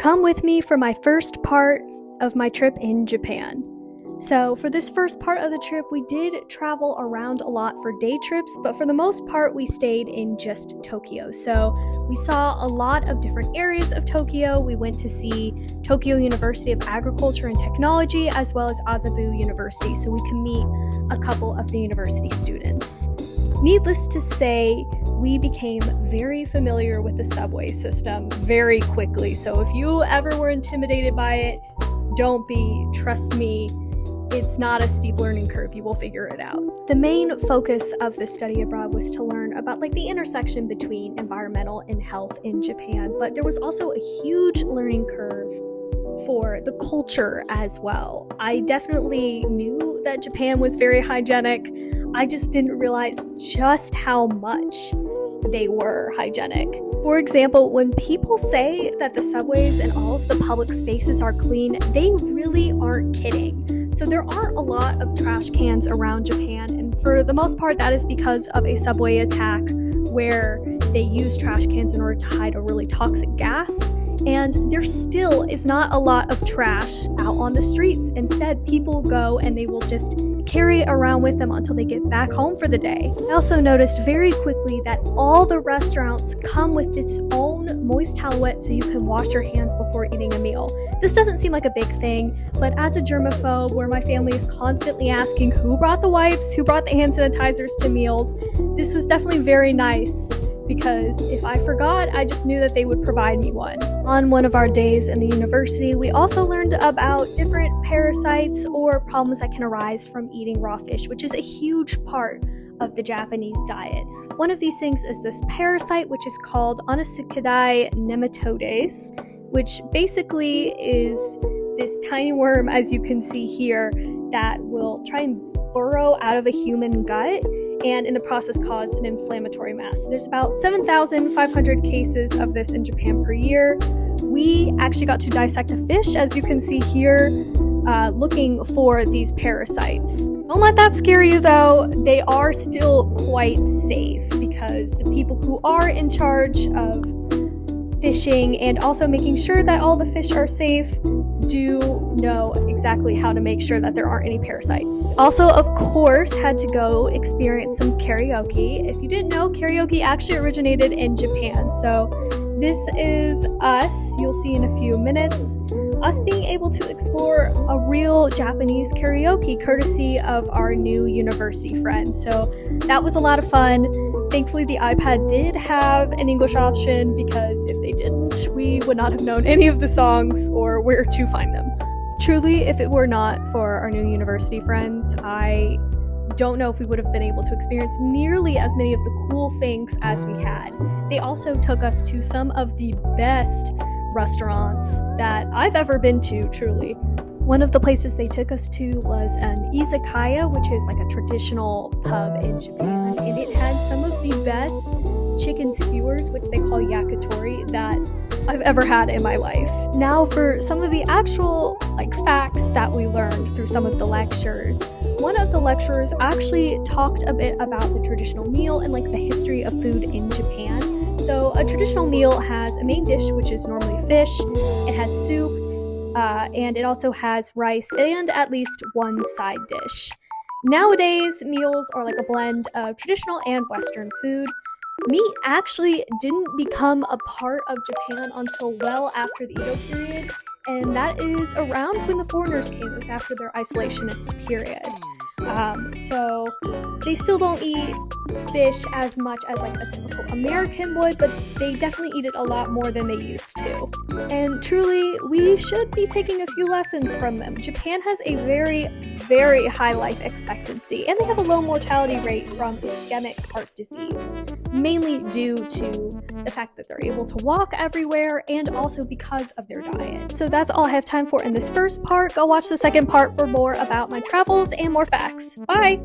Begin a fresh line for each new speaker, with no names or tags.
Come with me for my first part of my trip in Japan. So for this first part of the trip, we did travel around a lot for day trips, but for the most part, we stayed in just Tokyo. So we saw a lot of different areas of Tokyo. We went to see Tokyo University of Agriculture and Technology, as well as Azabu University, so we can meet a couple of the university students. Needless to say, we became very familiar with the subway system very quickly. So if you ever were intimidated by it, don't be. Trust me, it's not a steep learning curve. You will figure it out. The main focus of the study abroad was to learn about the intersection between environmental and health in Japan, but there was also a huge learning curve for the culture as well. I definitely knew that Japan was very hygienic. I just didn't realize just how much they were hygienic. For example, when people say that the subways and all of the public spaces are clean, they really aren't kidding. So there aren't a lot of trash cans around Japan, and for the most part that is because of a subway attack where they use trash cans in order to hide a really toxic gas. And there still is not a lot of trash out on the streets. Instead, people go and they will just carry it around with them until they get back home for the day. I also noticed very quickly that all the restaurants come with its own moist towelette so you can wash your hands before eating a meal. This doesn't seem like a big thing, but as a germaphobe where my family is constantly asking who brought the wipes, who brought the hand sanitizers to meals, this was definitely very nice. Because if I forgot, I just knew that they would provide me one. On one of our days in the university, we also learned about different parasites or problems that can arise from eating raw fish, which is a huge part of the Japanese diet. One of these things is this parasite, which is called Onosikidae nematodes, which basically is this tiny worm, as you can see here, that will try and burrow out of a human gut and in the process cause an inflammatory mass. So there's about 7,500 cases of this in Japan per year. We actually got to dissect a fish, as you can see here, looking for these parasites. Don't let that scare you though. They are still quite safe because the people who are in charge of fishing and also making sure that all the fish are safe do know exactly how to make sure that there aren't any parasites. Also, of course, had to go experience some karaoke. If you didn't know, karaoke actually originated in Japan. So this is us, you'll see in a few minutes, us being able to explore a real Japanese karaoke courtesy of our new university friends. So that was a lot of fun. Thankfully, the iPad did have an English option because if they didn't, we would not have known any of the songs or where to find them. Truly, if it were not for our new university friends, I don't know if we would have been able to experience nearly as many of the cool things as we had. They also took us to some of the best restaurants that I've ever been to, truly. One of the places they took us to was an izakaya, which is like a traditional pub in Japan, and it had some of the best chicken skewers, which they call yakitori, that I've ever had in my life. Now for some of the actual facts that we learned through some of the lectures. One of the lecturers actually talked a bit about the traditional meal and the history of food in Japan. So a traditional meal has a main dish, which is normally fish. It has soup, and it also has rice and at least one side dish. Nowadays, meals are a blend of traditional and Western food. Meat actually didn't become a part of Japan until well after the Edo period, and that is around when the foreigners came. It was after their isolationist period. So they still don't eat fish as much as a typical American would, but they definitely eat it a lot more than they used to. And truly, we should be taking a few lessons from them. Japan has a very, very high life expectancy, and they have a low mortality rate from ischemic heart disease, mainly due to the fact that they're able to walk everywhere and also because of their diet. So that's all I have time for in this first part. Go watch the second part for more about my travels and more facts. Bye!